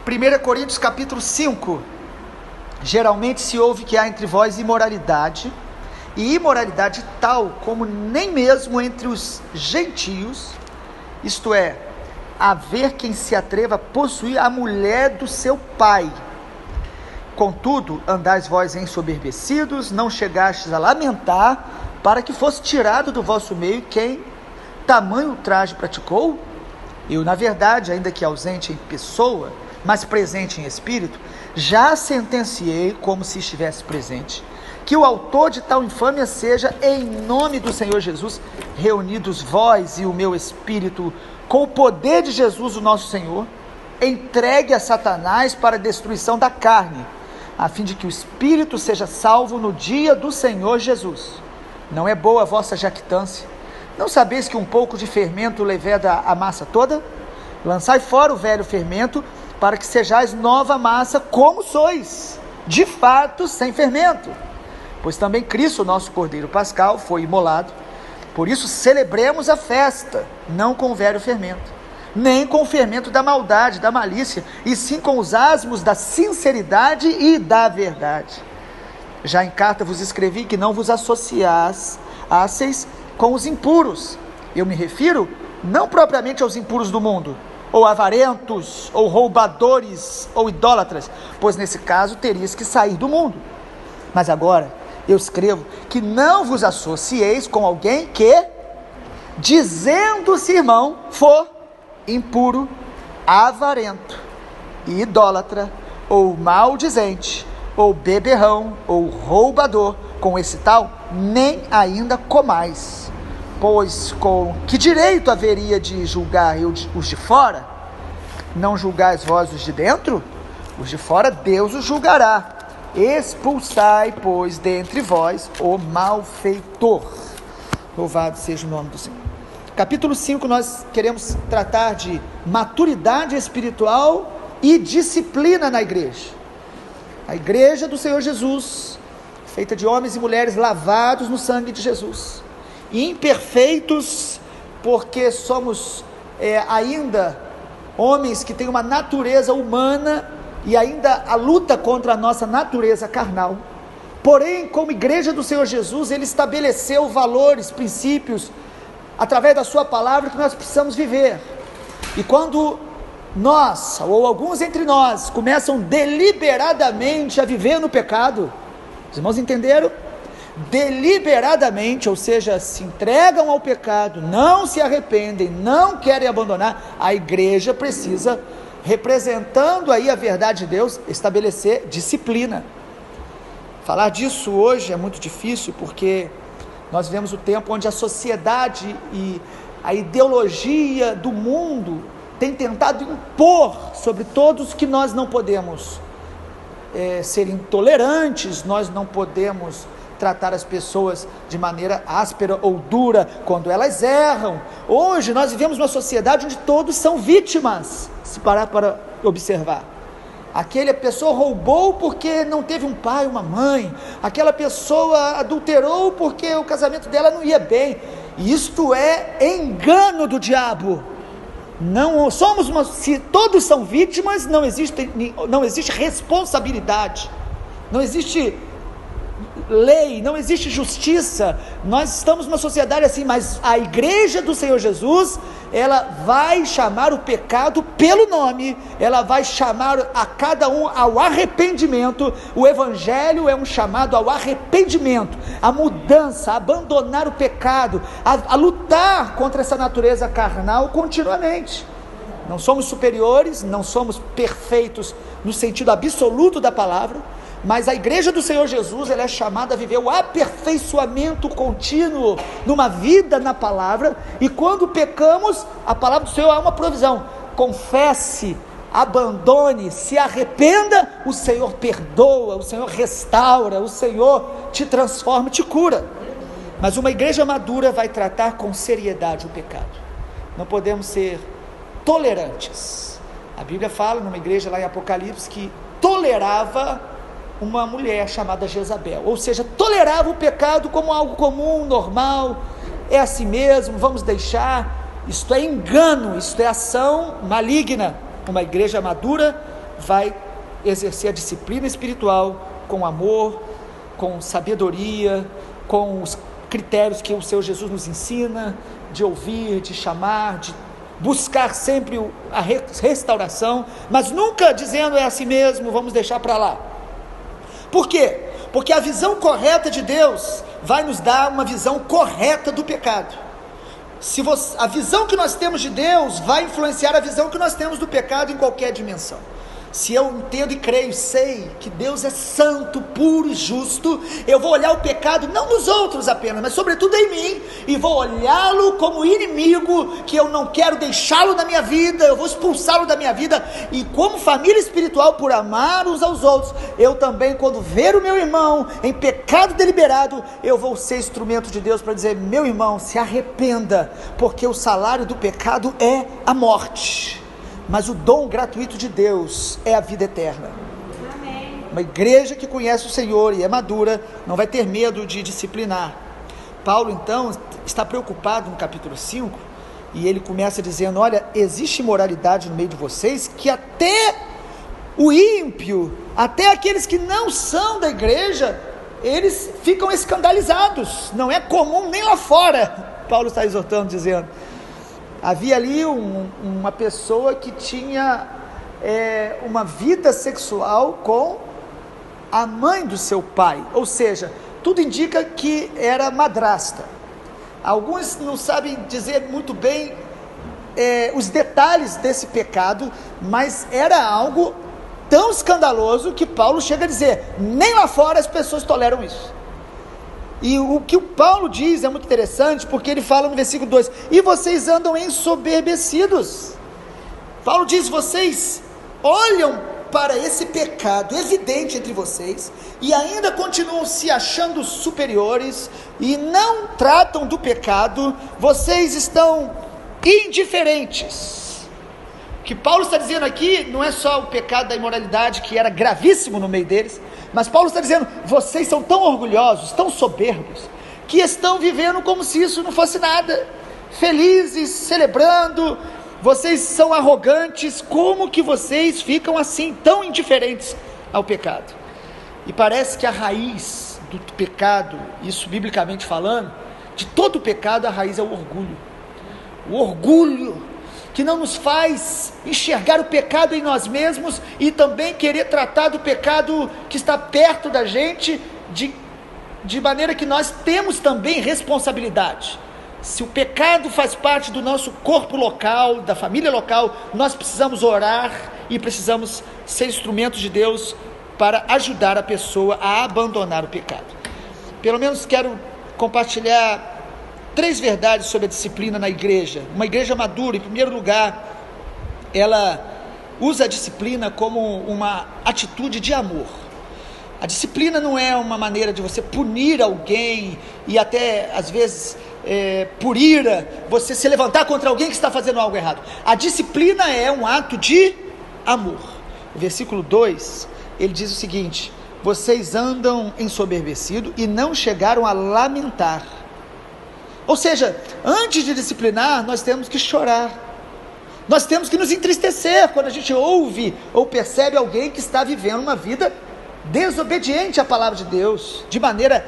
1 Coríntios capítulo 5, geralmente se ouve que há entre vós imoralidade, e imoralidade tal como nem mesmo entre os gentios, isto é, haver quem se atreva a possuir a mulher do seu pai. Contudo, andais vós ensoberbecidos, não chegastes a lamentar, para que fosse tirado do vosso meio quem tamanho ultraje praticou? Eu, na verdade, ainda que ausente em pessoa, mas presente em espírito, já sentenciei, como se estivesse presente, que o autor de tal infâmia seja, em nome do Senhor Jesus, reunidos vós e o meu espírito, com o poder de Jesus o nosso Senhor, entregue a Satanás para a destruição da carne, a fim de que o espírito seja salvo no dia do Senhor Jesus. Não é boa a vossa jactância? Não sabeis que um pouco de fermento leveda a massa toda? Lançai fora o velho fermento, para que sejais nova massa, como sois, de fato, sem fermento. Pois também Cristo, nosso Cordeiro Pascal, foi imolado. Por isso celebremos a festa, não com o velho fermento, nem com o fermento da maldade, da malícia, e sim com os asmos da sinceridade e da verdade. Já em carta vos escrevi que não vos associasseis com os impuros. Eu me refiro não propriamente aos impuros do mundo, ou avarentos, ou roubadores, ou idólatras, pois nesse caso terias que sair do mundo. Mas agora eu escrevo que não vos associeis com alguém que, dizendo-se irmão, for impuro, avarento, idólatra, ou maldizente, ou beberrão, ou roubador. Com esse tal, nem ainda comais. Pois com que direito haveria de julgar eu os de fora? Não julgais vós os de dentro? Os de fora Deus os julgará. Expulsai, pois, dentre vós o malfeitor. Louvado seja o nome do Senhor. Capítulo 5, nós queremos tratar de maturidade espiritual e disciplina na igreja. A igreja do Senhor Jesus, feita de homens e mulheres lavados no sangue de Jesus, imperfeitos, porque somos ainda homens que têm uma natureza humana e ainda a luta contra a nossa natureza carnal. Porém, como igreja do Senhor Jesus, Ele estabeleceu valores, princípios, através da sua palavra, que nós precisamos viver. E quando nós, ou alguns entre nós, começam deliberadamente a viver no pecado, os irmãos entenderam? Deliberadamente, ou seja, se entregam ao pecado, não se arrependem, não querem abandonar, a igreja precisa, representando aí a verdade de Deus, estabelecer disciplina. Falar disso hoje é muito difícil, porque nós vivemos o tempo onde a sociedade e a ideologia do mundo tem tentado impor sobre todos que nós não podemos ser intolerantes, nós não podemos tratar as pessoas de maneira áspera ou dura quando elas erram. Hoje nós vivemos uma sociedade onde todos são vítimas, se parar para observar. Aquela pessoa roubou porque não teve um pai, uma mãe. Aquela pessoa adulterou porque o casamento dela não ia bem. Isto é engano do diabo. Não somos se todos são vítimas, não existe responsabilidade, não existe lei, não existe justiça. Nós estamos numa sociedade assim, mas a igreja do Senhor Jesus, ela vai chamar o pecado pelo nome, ela vai chamar a cada um ao arrependimento. O evangelho é um chamado ao arrependimento, a mudança, a abandonar o pecado, a lutar contra essa natureza carnal continuamente. Não somos superiores, não somos perfeitos no sentido absoluto da palavra, mas a igreja do Senhor Jesus, ela é chamada a viver o aperfeiçoamento contínuo numa vida na palavra. E quando pecamos, a palavra do Senhor é uma provisão: confesse, abandone, se arrependa, o Senhor perdoa, o Senhor restaura, o Senhor te transforma, te cura. Mas uma igreja madura vai tratar com seriedade o pecado. Não podemos ser tolerantes. A Bíblia fala numa igreja lá em Apocalipse que tolerava uma mulher chamada Jezabel, ou seja, tolerava o pecado como algo comum, normal, é assim mesmo, vamos deixar. Isto é engano, isto é ação maligna. Uma igreja madura vai exercer a disciplina espiritual com amor, com sabedoria, com os critérios que o Senhor Jesus nos ensina, de ouvir, de chamar, de buscar sempre a restauração, mas nunca dizendo é assim mesmo, vamos deixar para lá. Por quê? Porque a visão correta de Deus vai nos dar uma visão correta do pecado. A visão que nós temos de Deus vai influenciar a visão que nós temos do pecado em qualquer dimensão. Se eu entendo e creio, sei que Deus é santo, puro e justo, eu vou olhar o pecado não nos outros apenas, mas sobretudo em mim, e vou olhá-lo como inimigo, que eu não quero deixá-lo na minha vida, eu vou expulsá-lo da minha vida, e como família espiritual, por amar uns aos outros, eu também, quando ver o meu irmão em pecado deliberado, eu vou ser instrumento de Deus para dizer: meu irmão, se arrependa, porque o salário do pecado é a morte, mas o dom gratuito de Deus é a vida eterna. Amém. Uma igreja que conhece o Senhor e é madura, não vai ter medo de disciplinar. Paulo então está preocupado no capítulo 5, e ele começa dizendo: olha, existe imoralidade no meio de vocês, que até o ímpio, até aqueles que não são da igreja, eles ficam escandalizados, não é comum nem lá fora. Paulo está exortando, dizendo: havia ali uma pessoa que tinha uma vida sexual com a mãe do seu pai, ou seja, tudo indica que era madrasta. Alguns não sabem dizer muito bem os detalhes desse pecado, mas era algo tão escandaloso que Paulo chega a dizer: nem lá fora as pessoas toleram isso. E o que o Paulo diz é muito interessante, porque ele fala no versículo 2: e vocês andam ensoberbecidos. Paulo diz: vocês olham para esse pecado evidente entre vocês, e ainda continuam se achando superiores, e não tratam do pecado, vocês estão indiferentes. O que Paulo está dizendo aqui não é só o pecado da imoralidade, que era gravíssimo no meio deles, mas Paulo está dizendo: vocês são tão orgulhosos, tão soberbos, que estão vivendo como se isso não fosse nada, felizes, celebrando. Vocês são arrogantes. Como que vocês ficam assim, tão indiferentes ao pecado? E parece que a raiz do pecado, isso biblicamente falando, de todo pecado, a raiz é o orgulho. O orgulho que não nos faz enxergar o pecado em nós mesmos, e também querer tratar do pecado que está perto da gente, de maneira que nós temos também responsabilidade. Se o pecado faz parte do nosso corpo local, da família local, nós precisamos orar e precisamos ser instrumentos de Deus para ajudar a pessoa a abandonar o pecado. Pelo menos quero compartilhar 3 verdades sobre a disciplina na igreja. Uma igreja madura, em primeiro lugar, ela usa a disciplina como uma atitude de amor. A disciplina não é uma maneira de você punir alguém, e até às vezes por ira, você se levantar contra alguém que está fazendo algo errado. A disciplina é um ato de amor. O versículo 2, ele diz o seguinte: vocês andam ensoberbecidos e não chegaram a lamentar. Ou seja, antes de disciplinar, nós temos que chorar, nós temos que nos entristecer quando a gente ouve ou percebe alguém que está vivendo uma vida desobediente à palavra de Deus, de maneira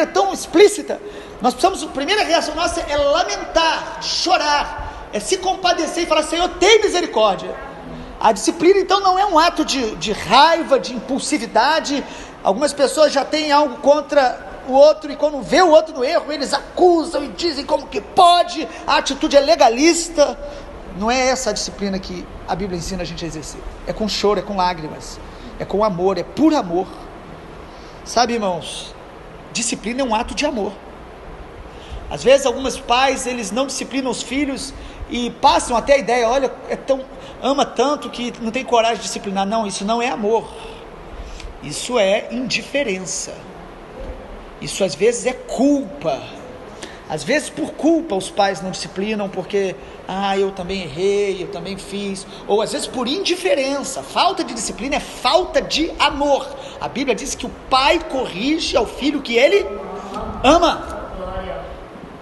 tão explícita. Nós precisamos, a primeira reação nossa é lamentar, chorar, é se compadecer e falar: Senhor, tem misericórdia. A disciplina então não é um ato de raiva, de impulsividade. Algumas pessoas já têm algo contra o outro, e quando vê o outro no erro, eles acusam e dizem como que pode. A atitude é legalista. Não é essa a disciplina que a Bíblia ensina a gente a exercer. É com choro, é com lágrimas, é com amor, é por amor. Sabe, irmãos, disciplina é um ato de amor. Às vezes alguns pais, eles não disciplinam os filhos e passam até a ideia: olha, ama tanto que não tem coragem de disciplinar. Não, isso não é amor, isso é indiferença. Isso às vezes é culpa. Às vezes por culpa os pais não disciplinam, porque eu também errei, eu também fiz. Ou às vezes por indiferença. Falta de disciplina é falta de amor. A Bíblia diz que o pai corrige ao filho que ele ama.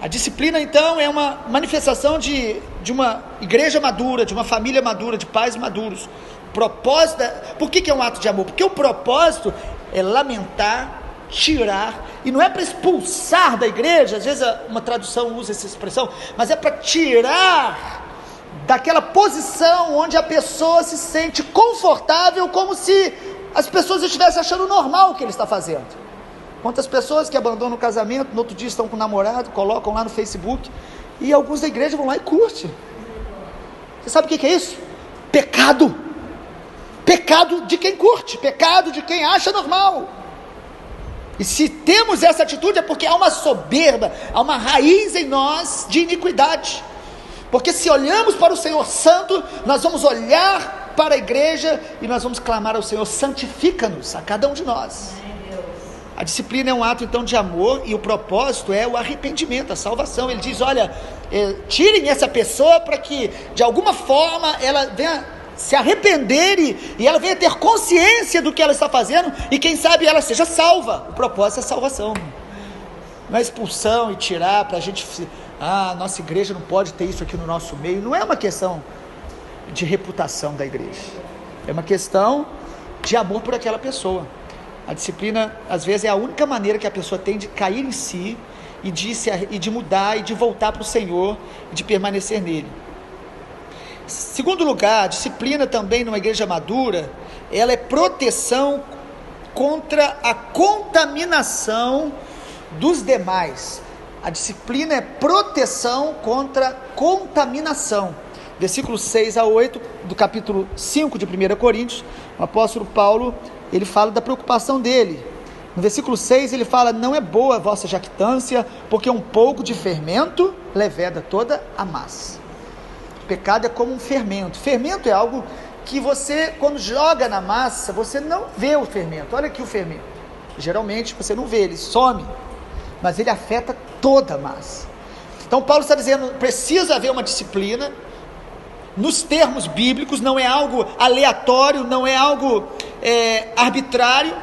A disciplina então é uma manifestação de de uma igreja madura, de uma família madura, de pais maduros. Propósito, por que é um ato de amor? Porque o propósito é lamentar, tirar, e não é para expulsar da igreja, às vezes uma tradução usa essa expressão, mas é para tirar daquela posição onde a pessoa se sente confortável, como se as pessoas estivessem achando normal o que ele está fazendo. Quantas pessoas que abandonam o casamento, no outro dia estão com o namorado, colocam lá no Facebook, e alguns da igreja vão lá e curtem. Você sabe o que é isso? Pecado. Pecado de quem curte, pecado de quem acha normal. E se temos essa atitude é porque há uma soberba, há uma raiz em nós de iniquidade. Porque se olhamos para o Senhor Santo, nós vamos olhar para a igreja e nós vamos clamar ao Senhor: santifica-nos, a cada um de nós. A disciplina é um ato então de amor, e o propósito é o arrependimento, a salvação. Ele diz: olha, tirem essa pessoa para que de alguma forma ela venha se arrepender e ela venha ter consciência do que ela está fazendo, e quem sabe ela seja salva. O propósito é a salvação, não é expulsão e tirar para a gente, nossa igreja não pode ter isso aqui no nosso meio. Não é uma questão de reputação da igreja, é uma questão de amor por aquela pessoa. A disciplina às vezes é a única maneira que a pessoa tem de cair em si e de mudar e de voltar para o Senhor e de permanecer nele. Segundo lugar, a disciplina também numa igreja madura, ela é proteção contra a contaminação dos demais. A disciplina é proteção contra contaminação. Versículos 6 a 8 do capítulo 5 de 1 Coríntios, o apóstolo Paulo, ele fala da preocupação dele. No versículo 6 ele fala: não é boa a vossa jactância, porque um pouco de fermento leveda toda a massa. O pecado é como um fermento. Fermento é algo que você, quando joga na massa, você não vê o fermento. Olha aqui o fermento. Geralmente você não vê, ele some, mas ele afeta toda a massa. Então Paulo está dizendo: precisa haver uma disciplina nos termos bíblicos, não é algo aleatório, não é algo arbitrário.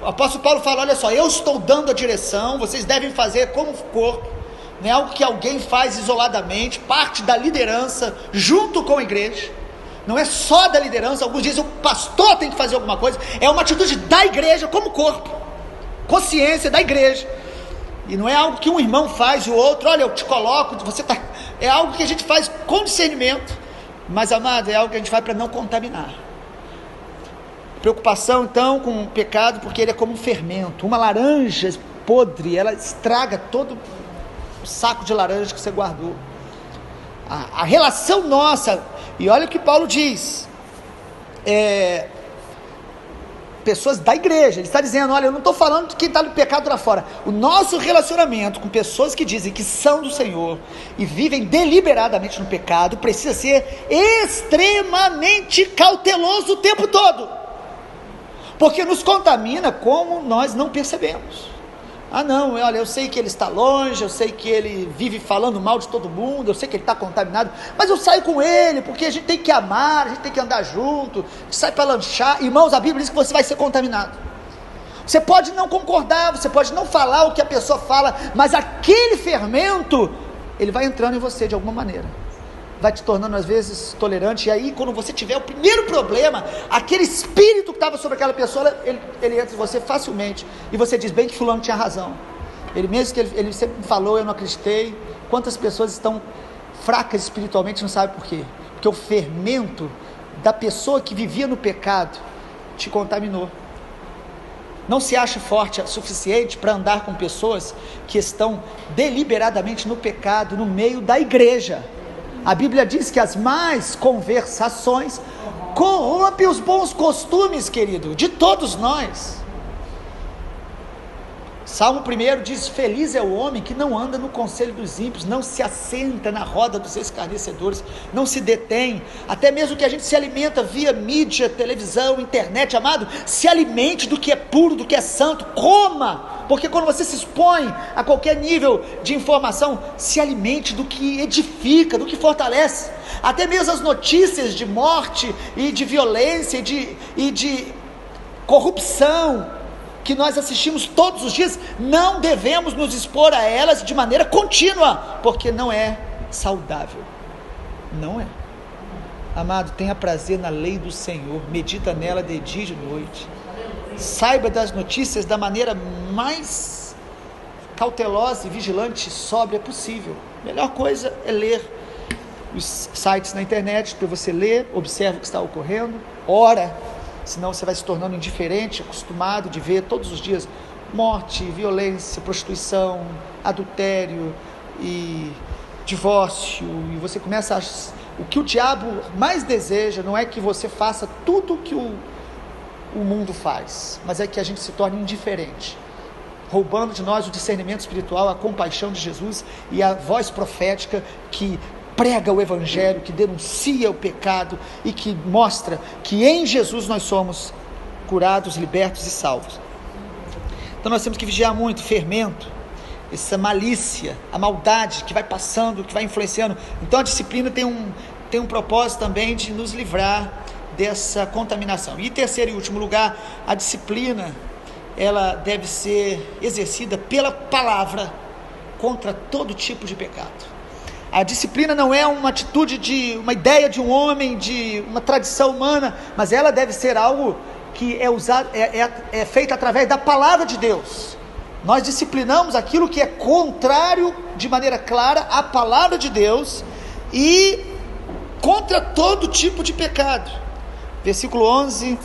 O apóstolo Paulo fala: olha só, eu estou dando a direção, vocês devem fazer como corpo. Não é algo que alguém faz isoladamente, parte da liderança junto com a igreja. Não é só da liderança. Alguns dizem o pastor tem que fazer alguma coisa. É uma atitude da igreja como corpo, consciência da igreja. E não é algo que um irmão faz e o outro: olha, eu te coloco, você tá. É algo que a gente faz com discernimento. Mas, amado, é algo que a gente faz para não contaminar. Preocupação então com o pecado, porque ele é como um fermento. Uma laranja podre, ela estraga todo o saco de laranja que você guardou. A relação nossa, e olha o que Paulo diz, pessoas da igreja, ele está dizendo: olha, eu não estou falando de quem está no pecado lá fora. O nosso relacionamento com pessoas que dizem que são do Senhor e vivem deliberadamente no pecado precisa ser extremamente cauteloso o tempo todo, porque nos contamina como nós não percebemos. Não, olha, eu sei que ele está longe, eu sei que ele vive falando mal de todo mundo, eu sei que ele está contaminado, mas eu saio com ele, porque a gente tem que amar, a gente tem que andar junto, a gente sai para lanchar. Irmãos, a Bíblia diz que você vai ser contaminado. Você pode não concordar, você pode não falar o que a pessoa fala, mas aquele fermento, ele vai entrando em você de alguma maneira, vai te tornando às vezes tolerante. E aí, quando você tiver o primeiro problema, aquele espírito que estava sobre aquela pessoa, ele entra em você facilmente, e você diz: bem que fulano tinha razão, ele mesmo que ele sempre me falou, eu não acreditei. Quantas pessoas estão fracas espiritualmente, não sabem por quê? Porque o fermento da pessoa que vivia no pecado te contaminou. Não se acha forte o suficiente para andar com pessoas que estão deliberadamente no pecado, no meio da igreja. A Bíblia diz que as más conversações corrompem os bons costumes, querido, de todos nós. Salmo 1 diz: feliz é o homem que não anda no conselho dos ímpios, não se assenta na roda dos escarnecedores, não se detém. Até mesmo que a gente se alimenta via mídia, televisão, internet, amado, se alimente do que é puro, do que é santo, coma, porque quando você se expõe a qualquer nível de informação, se alimente do que edifica, do que fortalece. Até mesmo as notícias de morte e de violência e de corrupção que nós assistimos todos os dias, não devemos nos expor a elas de maneira contínua, porque não é saudável. Não é. Amado, tenha prazer na lei do Senhor, medita nela de dia e de noite, saiba das notícias da maneira mais cautelosa e vigilante e sóbria possível. A melhor coisa é ler os sites na internet, para você ler, observa o que está ocorrendo, ora, senão você vai se tornando indiferente, acostumado de ver todos os dias morte, violência, prostituição, adultério e divórcio, e você começa a... O que o diabo mais deseja não é que você faça tudo o que o mundo faz, mas é que a gente se torne indiferente, roubando de nós o discernimento espiritual, a compaixão de Jesus e a voz profética que prega o evangelho, que denuncia o pecado e que mostra que em Jesus nós somos curados, libertos e salvos. Então nós temos que vigiar muito o fermento, essa malícia, a maldade que vai passando, que vai influenciando. Então a disciplina tem um propósito também de nos livrar dessa contaminação. E em terceiro e último lugar, a disciplina, ela deve ser exercida pela palavra contra todo tipo de pecado. A disciplina não é uma atitude uma ideia de um homem, de uma tradição humana, mas ela deve ser algo que é usado, é feito através da palavra de Deus. Nós disciplinamos aquilo que é contrário de maneira clara à palavra de Deus e contra todo tipo de pecado. Versículo 11,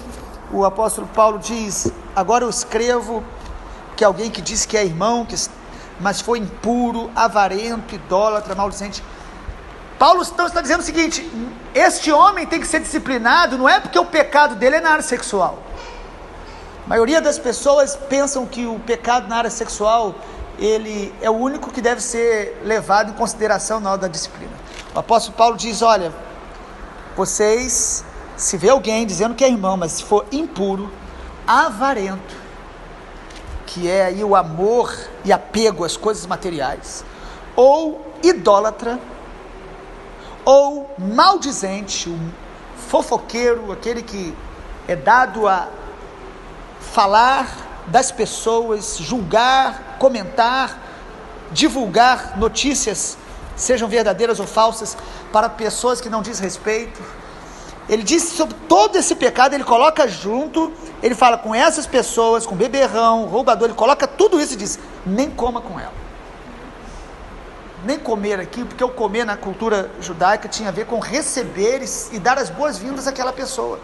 o apóstolo Paulo diz: agora eu escrevo que alguém que diz que é irmão, mas foi impuro, avarento, idólatra, maldizente. Paulo então está dizendo o seguinte: este homem tem que ser disciplinado, não é porque o pecado dele é na área sexual. A maioria das pessoas pensam que o pecado na área sexual, ele é o único que deve ser levado em consideração na hora da disciplina. O apóstolo Paulo diz: olha, vocês, se vê alguém dizendo que é irmão, mas se for impuro, avarento, que é aí o amor e apego às coisas materiais, ou idólatra, ou maldizente, o fofoqueiro, aquele que é dado a falar das pessoas, julgar, comentar, divulgar notícias, sejam verdadeiras ou falsas, para pessoas que não diz respeito. Ele diz sobre todo esse pecado, ele coloca junto, ele fala com essas pessoas, com beberrão, roubador, ele coloca tudo isso e diz: nem coma com ela. Nem comer aqui, porque o comer na cultura judaica tinha a ver com receber e dar as boas-vindas àquela pessoa.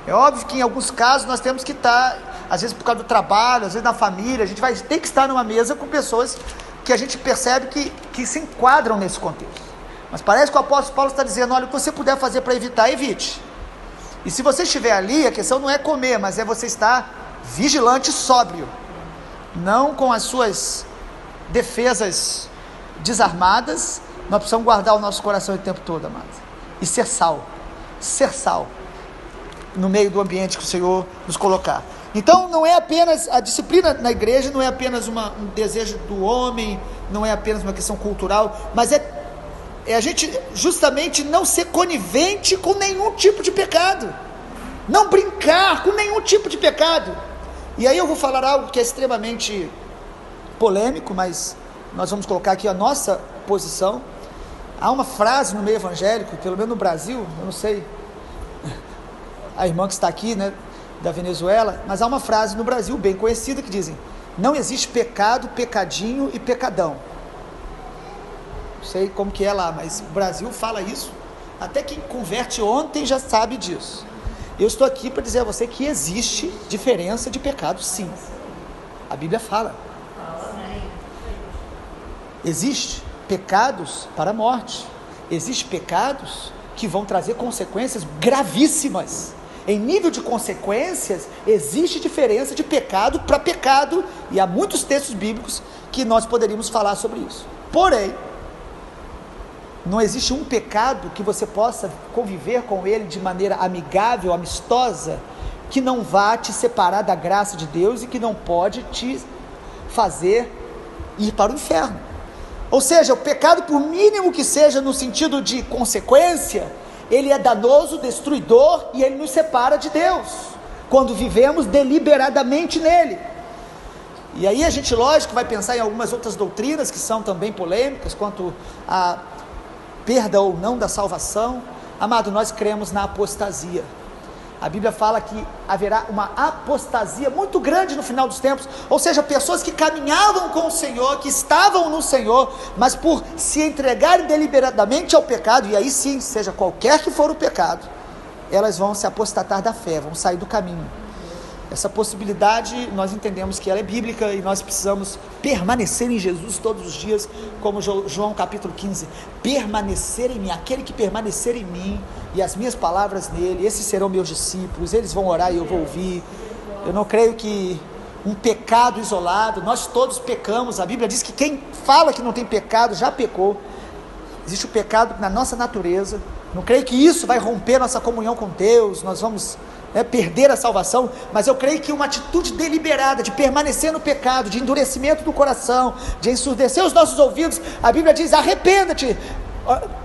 É óbvio que em alguns casos nós temos que estar, às vezes por causa do trabalho, às vezes na família, a gente vai ter que estar numa mesa com pessoas que a gente percebe que se enquadram nesse contexto. Mas parece que o apóstolo Paulo está dizendo: olha, o que você puder fazer para evitar, evite. E se você estiver ali, a questão não é comer, mas é você estar vigilante e sóbrio, não com as suas defesas desarmadas. Nós precisamos guardar o nosso coração o tempo todo, amados, e ser sal no meio do ambiente que o Senhor nos colocar. Então não é apenas a disciplina na igreja, não é apenas um desejo do homem, não é apenas uma questão cultural, mas é a gente justamente não ser conivente com nenhum tipo de pecado, não brincar com nenhum tipo de pecado. E aí eu vou falar algo que é extremamente polêmico, mas nós vamos colocar aqui a nossa posição. Há uma frase no meio evangélico, pelo menos no Brasil, eu não sei, a irmã que está aqui, né, da Venezuela, mas há uma frase no Brasil bem conhecida que dizem: não existe pecado, pecadinho e pecadão. Não sei como que é lá, mas o Brasil fala isso. Até quem converte ontem já sabe disso. Eu estou aqui para dizer a você que existe diferença de pecado, sim. A Bíblia fala. Existe pecados para a morte. Existem pecados que vão trazer consequências gravíssimas. Em nível de consequências, existe diferença de pecado para pecado, e há muitos textos bíblicos que nós poderíamos falar sobre isso. Porém, não existe um pecado que você possa conviver com ele de maneira amigável, amistosa, que não vá te separar da graça de Deus e que não pode te fazer ir para o inferno. Ou seja, o pecado, por mínimo que seja no sentido de consequência, ele é danoso, destruidor, e ele nos separa de Deus, quando vivemos deliberadamente nele. E aí a gente, lógico, vai pensar em algumas outras doutrinas que são também polêmicas, quanto a perda ou não da salvação. Amado, nós cremos na apostasia. A Bíblia fala que haverá uma apostasia muito grande no final dos tempos, ou seja, pessoas que caminhavam com o Senhor, que estavam no Senhor, mas por se entregarem deliberadamente ao pecado, e aí sim, seja qualquer que for o pecado, elas vão se apostatar da fé, vão sair do caminho. Essa possibilidade, nós entendemos que ela é bíblica e nós precisamos permanecer em Jesus todos os dias, como João capítulo 15, permanecer em mim, aquele que permanecer em mim e as minhas palavras nele, esses serão meus discípulos, eles vão orar e eu vou ouvir. Eu não creio que um pecado isolado, nós todos pecamos, a Bíblia diz que quem fala que não tem pecado, já pecou. Existe o pecado na nossa natureza, não creio que isso vai romper nossa comunhão com Deus, nós vamos perder a salvação, mas eu creio que uma atitude deliberada de permanecer no pecado, de endurecimento do coração, de ensurdecer os nossos ouvidos, a Bíblia diz: arrependa-te,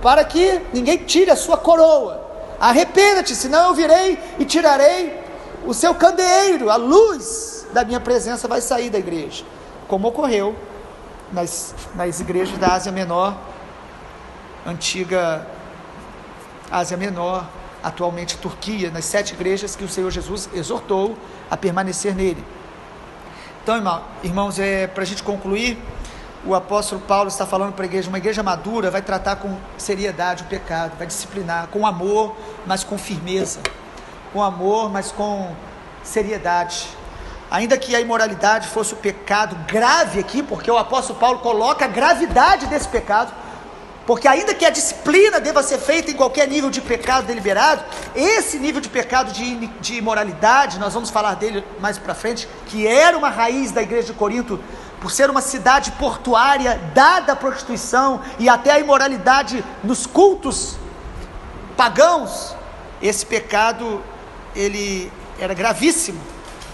para que ninguém tire a sua coroa, arrependa-te, senão eu virei e tirarei o seu candeeiro, a luz da minha presença vai sair da igreja, como ocorreu nas igrejas da Ásia Menor, antiga Ásia Menor, atualmente Turquia, nas 7 igrejas que o Senhor Jesus exortou a permanecer nele. Então, irmãos, para a gente concluir, o apóstolo Paulo está falando para a igreja, uma igreja madura vai tratar com seriedade o pecado, vai disciplinar, com amor, mas com firmeza, com amor, mas com seriedade. Ainda que a imoralidade fosse o pecado grave aqui, porque o apóstolo Paulo coloca a gravidade desse pecado, porque ainda que a disciplina deva ser feita em qualquer nível de pecado deliberado, esse nível de pecado de imoralidade, nós vamos falar dele mais para frente, que era uma raiz da igreja de Corinto, por ser uma cidade portuária, dada à prostituição e até a imoralidade nos cultos pagãos, esse pecado, ele era gravíssimo,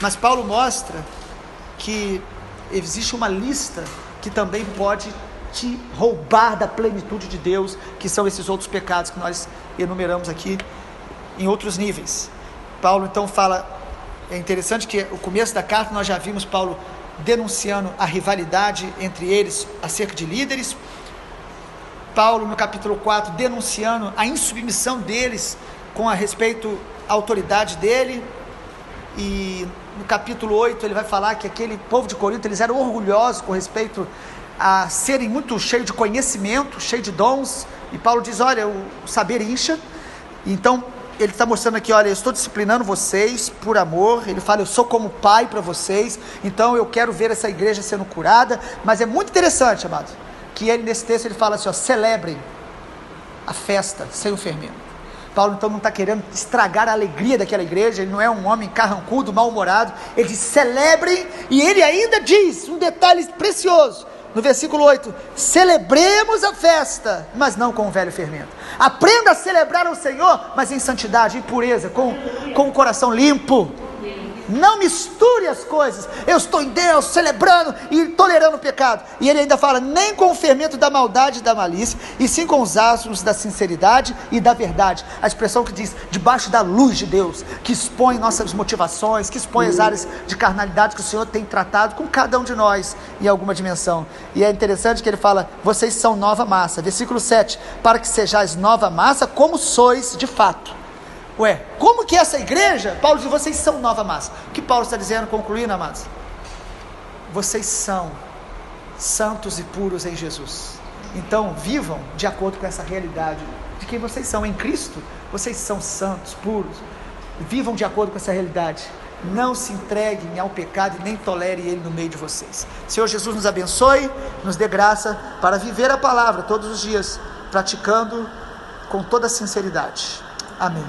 mas Paulo mostra que existe uma lista que também pode te roubar da plenitude de Deus, que são esses outros pecados que nós enumeramos aqui em outros níveis. Paulo então fala, é interessante que o começo da carta nós já vimos Paulo denunciando a rivalidade entre eles acerca de líderes, Paulo no capítulo 4 denunciando a insubmissão deles com a respeito à autoridade dele, e no capítulo 8 ele vai falar que aquele povo de Corinto, eles eram orgulhosos com respeito a serem muito cheios de conhecimento, cheios de dons, e Paulo diz: olha, o saber incha. Então ele está mostrando aqui: olha, eu estou disciplinando vocês por amor. Ele fala: eu sou como pai para vocês, então eu quero ver essa igreja sendo curada. Mas é muito interessante, amado, que ele nesse texto ele fala assim: ó, celebrem a festa sem o fermento. Paulo então não está querendo estragar a alegria daquela igreja, ele não é um homem carrancudo, mal-humorado, ele diz: celebrem, e ele ainda diz um detalhe precioso, no versículo 8, celebremos a festa, mas não com o velho fermento. Aprenda a celebrar ao Senhor, mas em santidade, em pureza, com o coração limpo. Não misture as coisas. Eu estou em Deus, celebrando e tolerando o pecado. E ele ainda fala: nem com o fermento da maldade e da malícia, e sim com os astros da sinceridade e da verdade. A expressão que diz: debaixo da luz de Deus, que expõe nossas motivações, que expõe as áreas de carnalidade que o Senhor tem tratado com cada um de nós em alguma dimensão. E é interessante que ele fala: vocês são nova massa. Versículo 7, para que sejais nova massa como sois de fato. Ué, como que essa igreja, Paulo diz: vocês são nova massa. O que Paulo está dizendo, concluindo, amados? Vocês são santos e puros em Jesus. Então vivam de acordo com essa realidade de quem vocês são em Cristo. Vocês são santos, puros. Vivam de acordo com essa realidade. Não se entreguem ao pecado e nem tolerem ele no meio de vocês. Senhor Jesus nos abençoe, nos dê graça para viver a palavra todos os dias, praticando com toda a sinceridade. Amém.